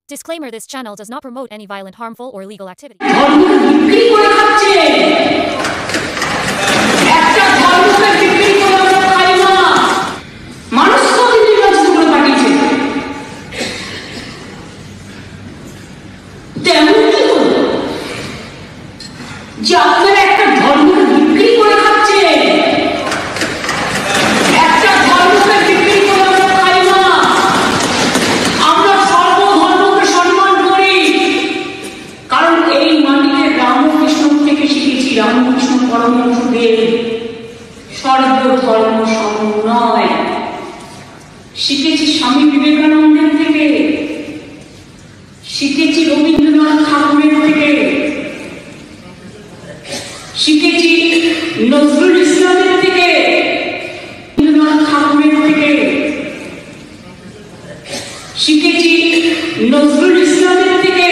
Disclaimer: this channel does not promote any violent, harmful, or illegal activity. Ramakrishna Paramahansadev সর্বধর্ম সমন্বয় শিখেছি স্বামী বিবেকানন্দের থেকে, শিখেছি রবীন্দ্রনাথ ঠাকুরের থেকে, শিখেছি নজরুল ইসলামের থেকে, রবীন্দ্রনাথ ঠাকুরের থেকে শিখেছি নজরুল ইসলামের থেকে।